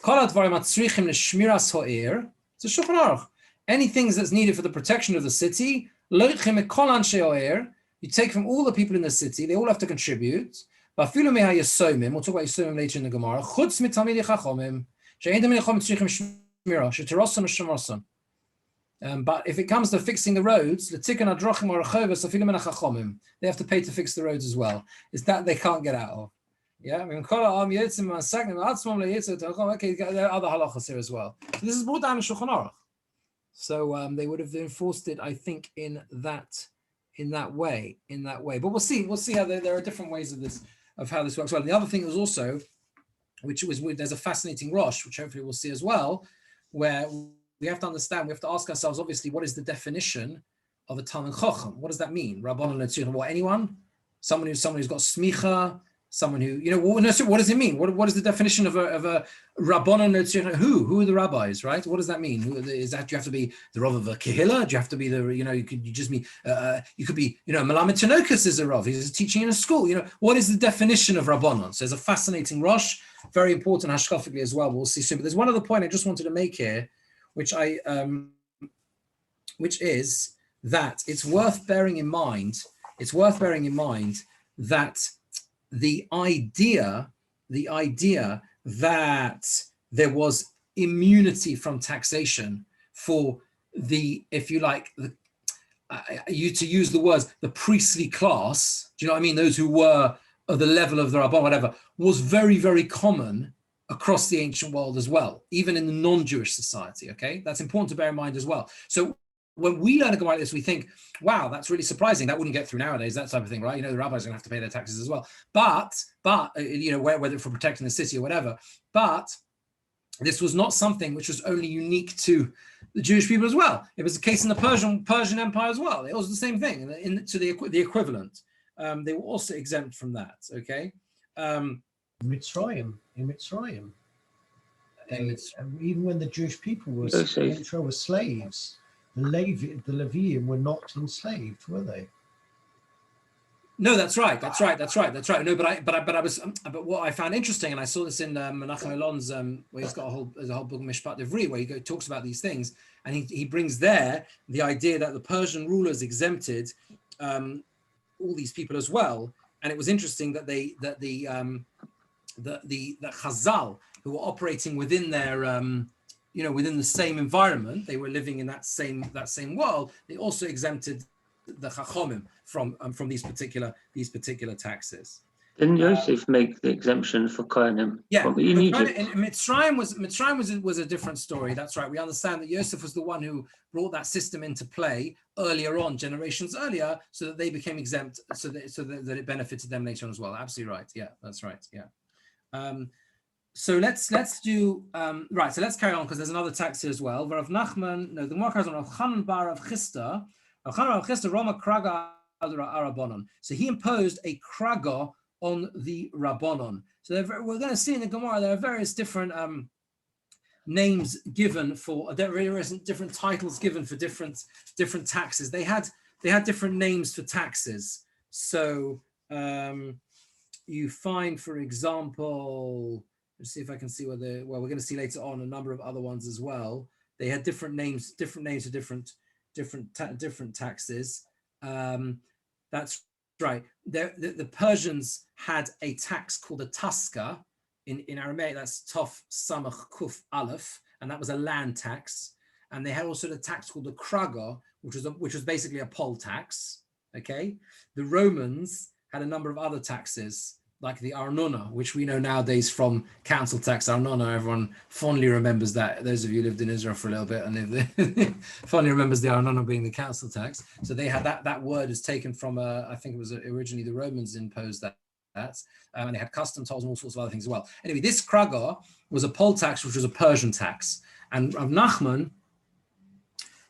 atzrichim l'shmiras ha'ir. It's a Shulchan Aruch. Any things that's needed for the protection of the city, loichim ekol anshe ha'ir. You take from all the people in the city; they all have to contribute. V'afilu meha yesomim. We'll talk about yesomim later in the Gemara. Chutz mitamidei chachomim. She'edim minchom tzrichim. But if it comes to fixing the roads, they have to pay to fix the roads as well. It's that they can't get out of. Yeah, I mean, okay, there are other halachas here as well. So this is brought down in Shulchan Aruch. So they would have enforced it, I think, in that way. But we'll see how there are different ways of how this works well. And the other thing is also, there's a fascinating Rosh, which hopefully we'll see as well, where we have to understand, we have to ask ourselves, obviously, what is the definition of a Talmid Chacham? What does that mean? Rabbanon Letzirah, what, anyone? Someone who's got smicha, someone who, you know, what does it mean? What is the definition of a Rabbanon Letzirah? Who are the rabbis, right? What does that mean? Is that, do you have to be the Rav of a Kehillah? Do you have to be you could be, Melamed Tanokas is a Rav, he's teaching in a school, you know, what is the definition of Rabbanon? So there's a fascinating Rosh, very important hashkafically as well. We'll see soon. But there's one other point I just wanted to make here, which is that it's worth bearing in mind that the idea that there was immunity from taxation for the, if you like, to use the words, the priestly class, do you know what I mean? Those who were of the level of the Rabban, whatever, was very, very common across the ancient world as well, even in the non-Jewish society, okay? That's important to bear in mind as well. So when we learn a Gemara like this, we think, wow, that's really surprising. That wouldn't get through nowadays, that type of thing, right? The rabbis are going to have to pay their taxes as well. But whether for protecting the city or whatever. But this was not something which was only unique to the Jewish people as well. It was the case in the Persian Empire as well. It was the same thing. To the equivalent, they were also exempt from that. Okay. Mitzrayim. Even when the Jewish people were slaves, the Levium were not enslaved, were they? No, that's right. No, but what I found interesting, and I saw this in Menachem Elon's, where he's got there's a whole book of Mishpat Ivri, where he talks about these things, and he brings there the idea that the Persian rulers exempted all these people as well, and it was interesting that the Chazal, who were operating within their within the same environment, they were living in that same world, they also exempted the Chachomim from these particular taxes. Didn't Yosef make the exemption for Kohanim? Yeah, in Egypt? Mitzrayim was a different story. That's right. We understand that Yosef was the one who brought that system into play earlier on, generations earlier, so that they became exempt, so that it benefited them later on as well. Absolutely right. Yeah, that's right. Yeah. So let's do right. So let's carry on, because there's another tax here as well. Rav Nachman, no, the Gemara carries on. Rav Chanan bar Rav Chisda, Roma Kraga Arabonon. So he imposed a Kraga on the Rabbonon. So we're going to see in the Gemara there are various different names given for different titles given for different taxes. They had different names for taxes. So you find, for example, let's see if I can see we're going to see later on a number of other ones as well. They had different names for different taxes. That's right. The Persians had a tax called a taska. In Aramaic, that's Tov Samach Kuf Aleph, and that was a land tax. And they had also the tax called the Kraga, which was basically a poll tax. Okay. The Romans had a number of other taxes, like the Arnona, which we know nowadays from council tax. Arnona, everyone fondly remembers that. Those of you who lived in Israel for a little bit and fondly remembers the Arnona being the council tax. So they had that word is taken from, I think it was originally the Romans imposed that. And they had custom tolls and all sorts of other things as well. Anyway, this Kraga was a poll tax, which was a Persian tax. And Rav Nachman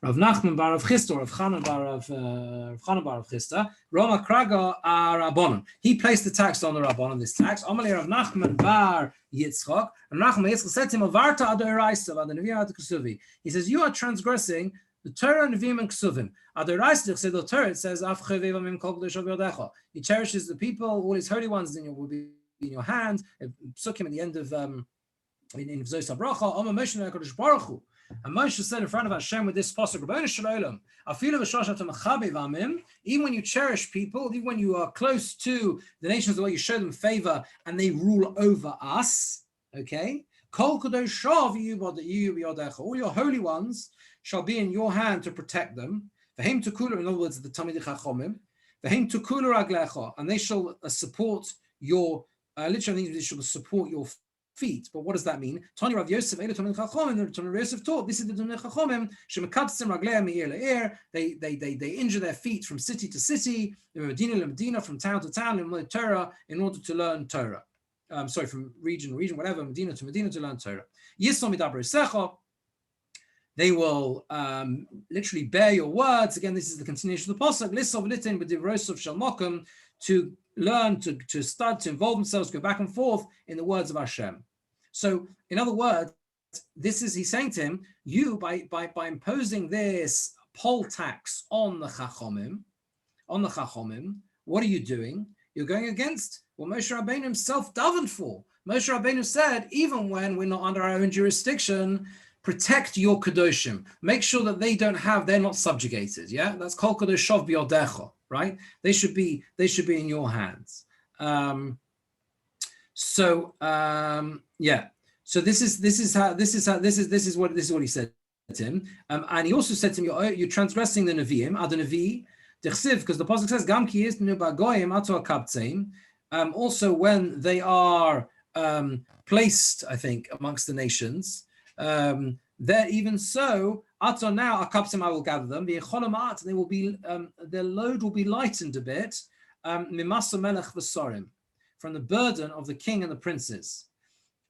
bar Rav Chisda, Rav Chanan bar Rav Chisda, Roma Kraga Rabbonon. He placed the tax on the Rabbonon, this tax. Amalei Rav Nachman bar Yitzchak, and Nachman Yitzchak said to him, Avarta adoraisa ad neviim ad ksuvi. He says, you are transgressing the Torah, Neviim, and Ksuvim. Adoraisa said the Torah, it says, Af cheveva mim kol kedosh yodecha. He cherishes the people, all his holy ones will be in your hand. Psukim at the end of in V'zos HaBracha, Omer Moshe HaKadosh Baruch Hu. And Moshe said in front of Hashem with this pasuk, Rebbeinu Shalom, Afilu v'shlosh atam mechabev amim. Even when you cherish people, even when you are close to the nations, the way you show them favor and they rule over us, okay? Kol kadosh yodecha. All your holy ones shall be in your hand to protect them. V'hem tukulu, in other words, the Talmidei Chachomim. V'hem tukulu raglecha, and they shall support your. Literally, they shall support your feet. But what does that mean? Tani Rav Yosef, Eila Talmidei Chachomim. The Talmidei Yosef taught. This is the Talmidei Chachomim. Shemekatzim ragleha me'ir le'ir. They injure their feet from city to city, Medina to Medina, from town to town, in Torah, in order to learn Torah. From region to region, whatever, Medina to learn Torah. Yisom midaber secha. They will literally bear your words. Again, this is the continuation of the pasuk. Lisov litin b'divrosov shel mokum, to learn, to start, to involve themselves, go back and forth in the words of Hashem. So, in other words, he's saying to him, you by imposing this poll tax on the Chachomim, what are you doing? You're going against what Moshe Rabbeinu himself davened for. Moshe Rabbeinu said, even when we're not under our own jurisdiction, protect your kadoshim. Make sure that they're not subjugated. Yeah, that's kol kadoshov b'yodecha, right? They should be in your hands. So this is what he said to him. And he also said to him, you're transgressing the Nevi'im, ad Nevi, dechsiv, because the pasuk says, gam ki yisnu ba'goyim atu akabtzeim. Also when they are placed, I think, amongst the nations, There, even so, Ato now akapsim I will gather them. And they will be their load will be lightened a bit. Mimasa melech v'sorim, from the burden of the king and the princes.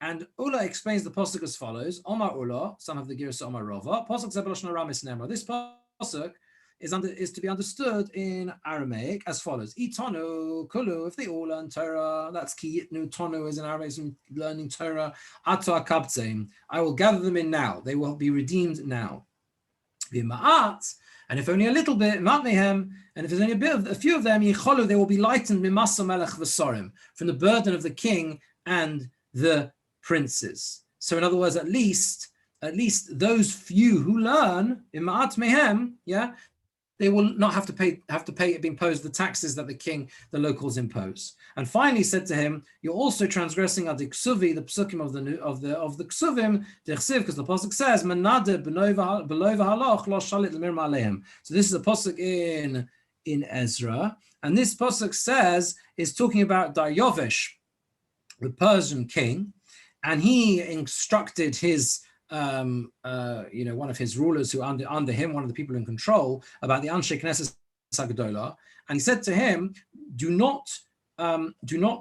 And Ula explains the pasuk as follows: Omar Ula, some of the Girsa Omar Rova. Pasuk Zebaloshna Ramis Nemra. This pasuk is to be understood in Aramaic as follows: Itonu Kulu, if they all learn Torah, that's ki yitnu. Tonu is in Aramaic learning Torah. Ato akabtzim, I will gather them in now. They will be redeemed now. V'ma'at, and if only a little bit, matmehem, and if there's only a few of them, yicholu, they will be lightened mimasa melech v'sorim, from the burden of the king and the princes. So in other words, at least those few who learn in ma'at mehem, they will not have to pay impose the taxes that the locals impose. And finally said to him, you're also transgressing ad ksuvi, the psukim of the ksuvim, because the pasuk says, Manade below v'haloch lo shalit l'mirma aleim. So this is a pasuk in Ezra, and this pasuk is talking about Daryovesh, the Persian king, and he instructed his one of his rulers who under him, one of the people in control, about the Anshe Knesset Hagdola, and he said to him, do not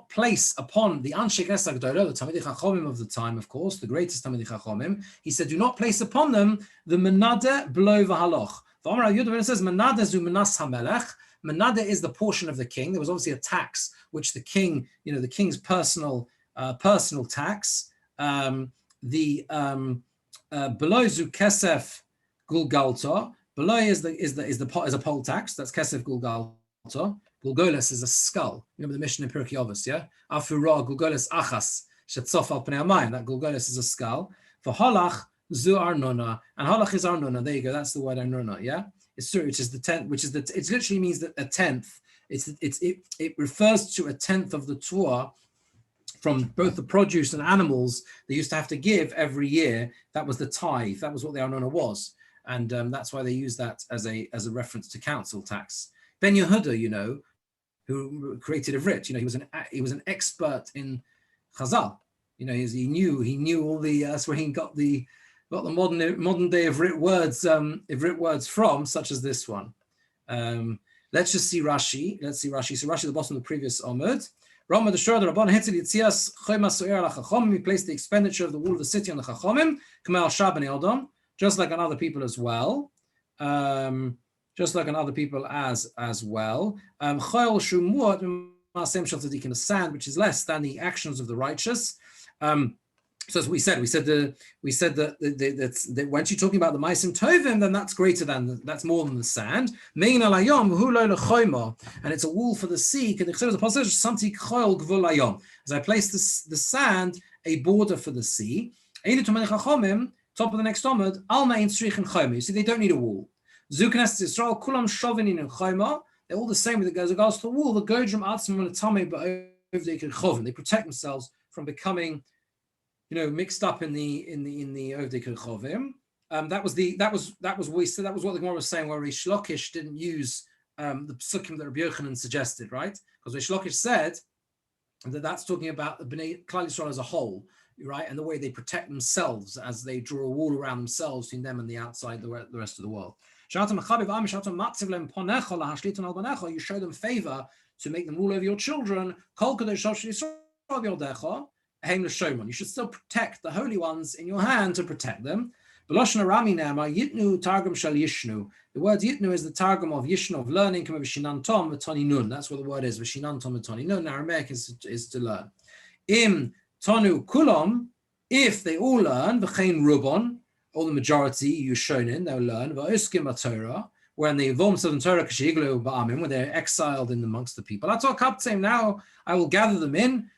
place upon the Anshe Knesset Hagdola, the Talmidei Chachomim of the time, of course, the greatest Talmidei Chachomim, he said, do not place upon them the menade b'lo v'haloch. V'amar al Yudah, when it says menade zu menas hamelech, menade is the portion of the king. There was obviously a tax which the king, the king's personal tax. Below zu kesef gulgalta. Below is a poll tax. That's kesef gulgalta. Gulgoles is a skull. Remember the mission in Pirkei Avos, yeah? Afura gulgoles achas shetzof al pnei hamayim. That gulgoles is a skull. For halach zu arnona, and halach is arnona. There you go. That's the word arnona. Yeah, it's true. Which is the tenth. It literally means that a tenth. It refers to a tenth of the Torah from both the produce and animals they used to have to give every year. That was the tithe. That was what the arnona was, and that's why they use that as a reference to council tax. Ben Yehuda, who created a vrit, he was an expert in Chazal. He knew all the. That's where he got the modern day of writ words from, such as this one. Let's just see Rashi. So Rashi at the bottom of the previous Omud. We placed the expenditure of the wall of the city on the Chachomim, just like on other people as well. The sand, which is less than the actions of the righteous. So as we said that once you're talking about the Maisim Tovim, then that's more than the sand. And it's a wall for the sea. As I place the sand, a border for the sea. Top of the next omud, you see, they don't need a wall. They're all the same with regards to the wall. They protect themselves from becoming mixed up in the Ovdei Kerchovim. That was what we said. That was what the Gemora was saying, where Rish Lakish didn't use the psukim that Rabbi Yochanan suggested, right? Because Rish Lakish said that that's talking about the Bnei Klal Yisrael as a whole, right? And the way they protect themselves as they draw a wall around themselves between them and the outside, the rest of the world. You show them favor to make them rule over your children. You should still protect the holy ones in your hand to protect them. The word yitnu is the targum of yishnu, of learning. That's what the word is. In Aramaic is to learn. Im tonu kulam, if they all learn, v'chein rubon, or the majority, Yushonin, they'll learn. V'oskim Torah, when they involve themselves in Torah, when they're exiled in amongst the people. Now I will gather them in.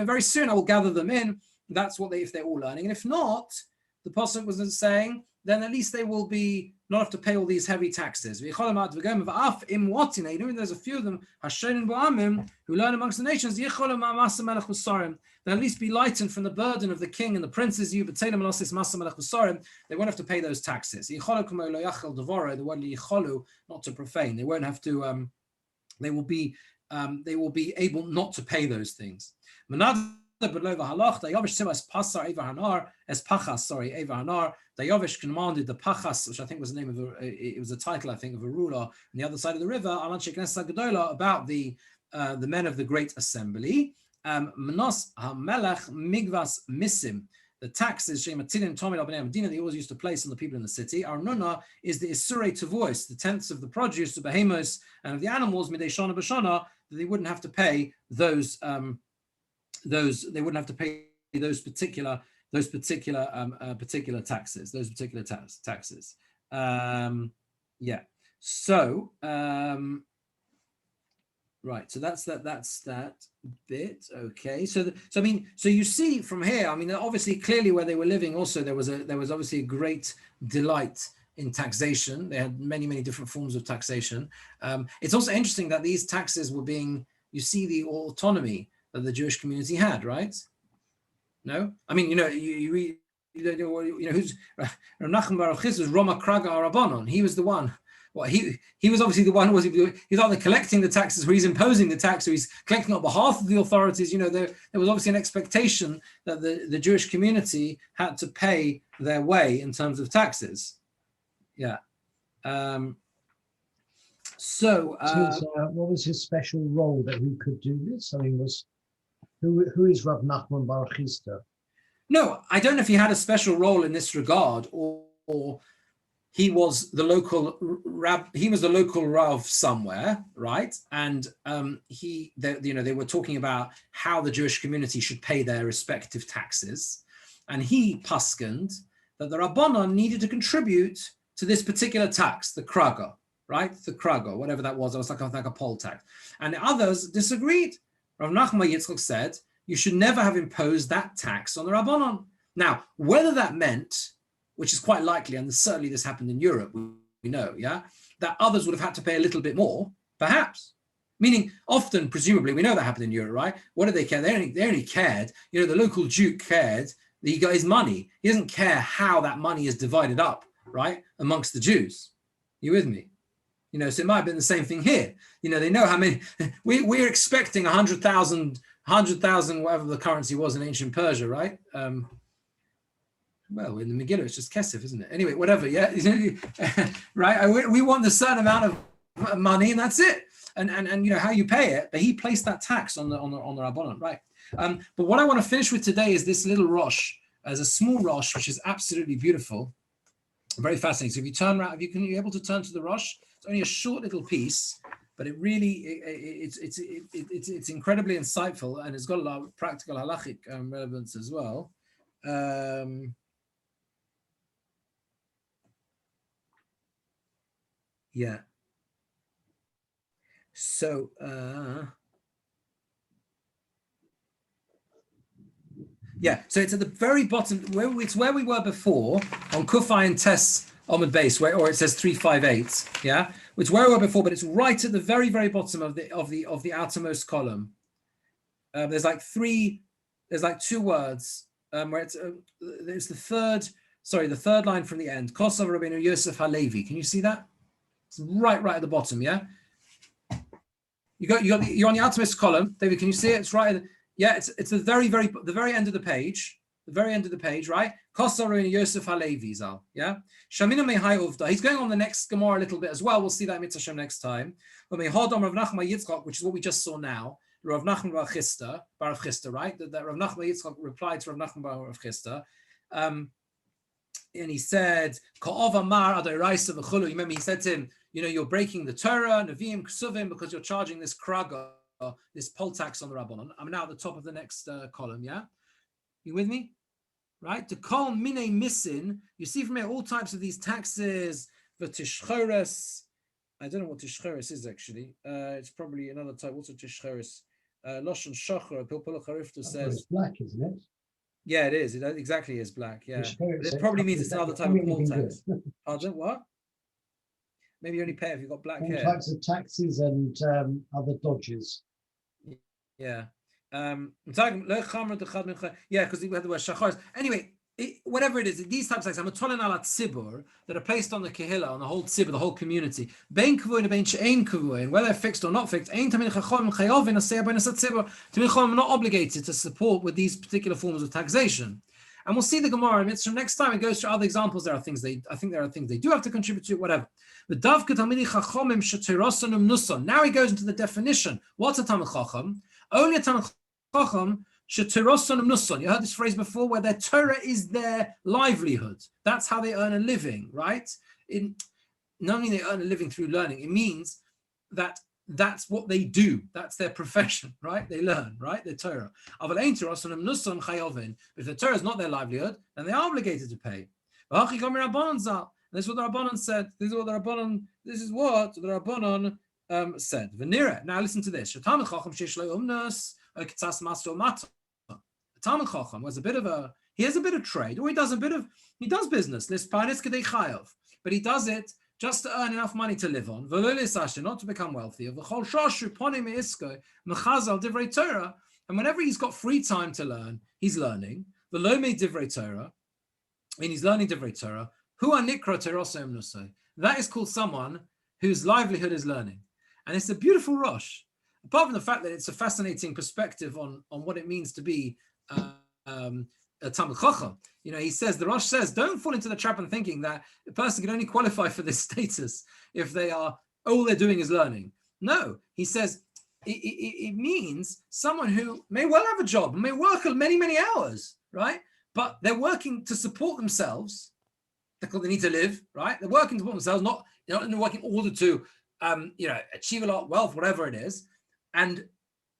Very soon I will gather them in. That's what if they're all learning. And if not, the pasuk was saying, then at least they will be not have to pay all these heavy taxes. Even there's a few of them who learn amongst the nations, they'll at least be lightened from the burden of the king and the princes. They won't have to pay those taxes. The word not to profane. They won't have to. They will be able not to pay those things. below the halach. Dayovish simas pasar eva hanar as pachas. Sorry, eva hanar. Dayovish commanded the pachas, which I think was the name of it was a title, I think, of a ruler on the other side of the river. Alan Sheknesa Gedola, about the men of the great assembly. Manos hamelech migvas misim. The taxes, they always used to place on the people in the city. Arnuna is the Isurei Tavois, the tenths of the produce, the behemoths, and of the animals, Midei Shana B'Shana, that they wouldn't have to pay those particular taxes, yeah. So right, so that's that bit. Okay, so you see from here, I mean, obviously clearly where they were living also there was obviously a great delight in taxation. They had many different forms of taxation. It's also interesting that these taxes were being, you see the autonomy that the Jewish community had, right? No, I mean, you read, who's Rav Nachman Baruch Chisda's Roma Kraga Arabanon. He was the one. Well, he was obviously the one who was either collecting the taxes, or he's imposing the tax, or he's collecting on behalf of the authorities. There was obviously an expectation that the Jewish community had to pay their way in terms of taxes. Yeah. What was his special role that he could do this? I mean, who is Rav Nachman Baruch Chisda? No, I don't know if he had a special role in this regard, or he was the local Rav somewhere, right? And they were talking about how the Jewish community should pay their respective taxes, and he paskened that the Rabbanon needed to contribute to this particular tax, the kraga, right? The kraga, whatever that was like a poll tax, and the others disagreed. Rav Nachman Yitzchak said you should never have imposed that tax on the Rabbanon. Now, whether that meant, which is quite likely, and certainly this happened in Europe, we know, yeah, that others would have had to pay a little bit more, perhaps. Meaning, often, presumably, we know that happened in Europe, right? What did they care? They only cared, the local Duke cared that he got his money. He doesn't care how that money is divided up, right, amongst the Jews. You with me? So it might have been the same thing here. They know how many, we're expecting 100,000, whatever the currency was in ancient Persia, right? Well, in the Megillah, it's just kesef, isn't it? Anyway, whatever, yeah, right? We want a certain amount of money, and that's it. And how you pay it. But he placed that tax on the Rabbanon, right? But what I want to finish with today is this little rosh, as a small rosh, which is absolutely beautiful, very fascinating. So if you turn around, you're able to turn to the rosh. It's only a short little piece, but it really it's incredibly insightful, and it's got a lot of practical halachic relevance as well. Yeah. So so it's at the very bottom, it's where we were before on Kufay and Tes Omid base, or it says 358. Yeah, it's where we were before, but it's right at the very bottom of the outermost column. There's like two words where there's the third line from the end. Kosav Rabbeinu Yosef Halevi. Can you see that? It's right at the bottom. Yeah. You're on the outermost column, David. Can you see it? It's right. It's the very end of the page. The very end of the page, right? Kosav Rabbeinu Yosef Halevi Zal. Yeah. Shamina Mehai Uvda. He's going on the next Gemora a little bit as well. We'll see that Mitzvah Shem next time. But Mehodam Rav Nachman Yitzchak, which is what we just saw now. Rav Nachman Baruch Chisda, right? That Rav Nachman Yitzchak replied to Rav Nachman Baruch Chisda. And he said, remember he said to him, you're breaking the Torah, Nevi'im, Ksuvim, because you're charging this kraga, this poll tax on the Rabbanon. I'm now at the top of the next column, yeah? You with me? Right? To call mine misin, you see from here all types of these taxes, the tishchores. I don't know what tishchores is actually. It's probably another type. What's a tishchores? Loshon Shachar, Pilpul Charifta says. It's black, isn't it? Yeah, it is. It exactly is black. Yeah. But it probably means it's another type of poll tax. Pardon? What? Maybe you only pay if you've got black hair. All types of taxes and other dodges. Yeah. Because we had the word shachars. Anyway, whatever it is, these types of things, that are placed on the kehillah, on the whole tzibur, the whole community, whether they're fixed or not fixed, not obligated to support with these particular forms of taxation. And we'll see the Gemara Mitzvah next time. It goes through other examples. There are things they do have to contribute to, whatever. But now he goes into the definition. What's a Talmid Chacham? Only a Talmid Chacham. You heard this phrase before, where their Torah is their livelihood. That's how they earn a living, right? Not only they earn a living through learning, it means that that's what they do. That's their profession, right? They learn, right? Their Torah. If the Torah is not their livelihood, then they are obligated to pay. This is what the Rabbanon said. This is what the Rabbanon said. Now listen to this. A Talmid Chacham was he has a bit of trade, or he does business, but he does it just to earn enough money to live on, not to become wealthy. And whenever he's got free time to learn, he's learning. And he's learning Divrei Torah. That is called someone whose livelihood is learning. And it's a beautiful Rosh. Apart from the fact that it's a fascinating perspective on what it means to be a Talmid Chacham. He says, the Rosh says, don't fall into the trap of thinking that a person can only qualify for this status if all they're doing is learning. No, he says, it means someone who may well have a job, may work many, many hours, right? But they're working to support themselves because they need to live, right? They're working to support themselves, not working in order to achieve a lot of wealth, whatever it is. And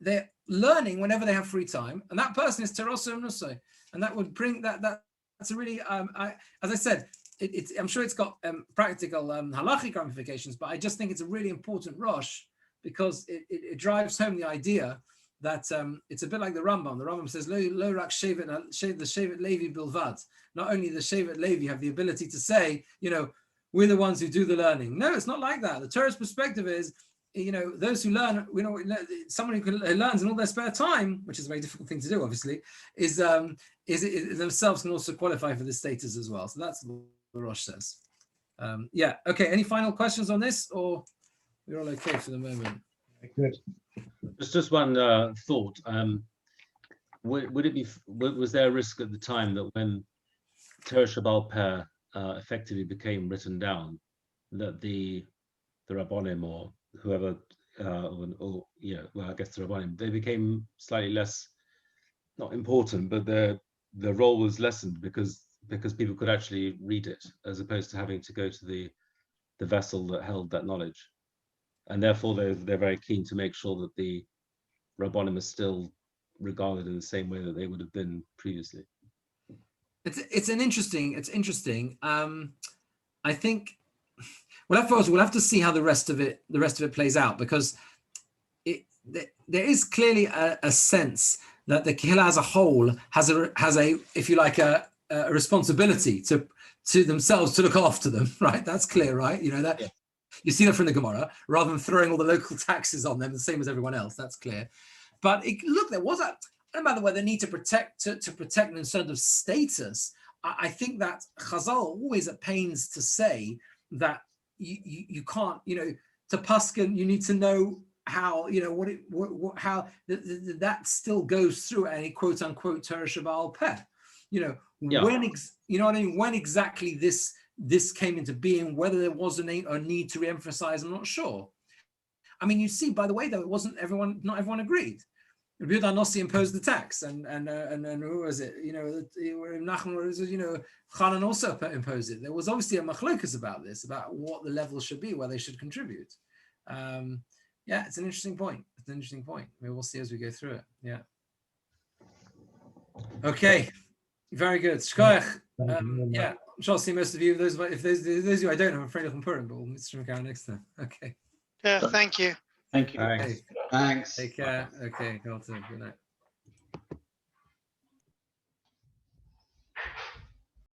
they're learning whenever they have free time, and that person is Teroso Nusay, and that would bring that's a really as I said, I'm sure it's got practical halachic ramifications, but I just think it's a really important Rosh because it drives home the idea that it's a bit like the Rambam. The Rambam says, Lo rak shevet the shevet Levi bilvad. Not only the shevet Levi have the ability to say, we're the ones who do the learning. No, it's not like that. The Torah's perspective is, those who learn, someone who learns in all their spare time, which is a very difficult thing to do, obviously, is themselves can also qualify for this status as well. So that's what the Rosh says. Okay. Any final questions on this, or we're all okay for the moment? Good. Just one thought. Was there a risk at the time that when Torah Shabbal Peh effectively became written down, that the Rabbonim or whoever, well, I guess the Rabbanim, they became slightly less, not important, but their role was lessened because people could actually read it, as opposed to having to go to the vessel that held that knowledge, and therefore they're very keen to make sure that the Rabbanim are still regarded in the same way that they would have been previously. It's interesting. I think. We'll have to see how the rest of it plays out, because there is clearly a sense that the Kehillah as a whole has a if you like a responsibility to themselves to look after them, right? That's clear, right? That you see that from the Gemora, rather than throwing all the local taxes on them, the same as everyone else. That's clear. But there was I don't know whether the need to protect in terms of status. I think that Chazal always at pains to say that you can't, to Paskin, you need to know how, how that still goes through any quote unquote Torah Shabbal Peh. When exactly this came into being, whether there was a need to reemphasize, I'm not sure. I mean, you see, by the way, though, not everyone agreed. Rabbi Yehuda Nossi imposed the tax, and who was it? Chanan also imposed it. There was obviously a machlokas about this, about what the level should be, where they should contribute. It's an interesting point. Maybe we'll see as we go through it. Yeah. Okay. Very good. Shkoyach. I'm sure I'll see most of you. Those of you I don't know, I'm afraid of Purim, but we'll meet again next time. Okay. Yeah. Thank you. Thank you. Thanks. Take care. Okay. Good night.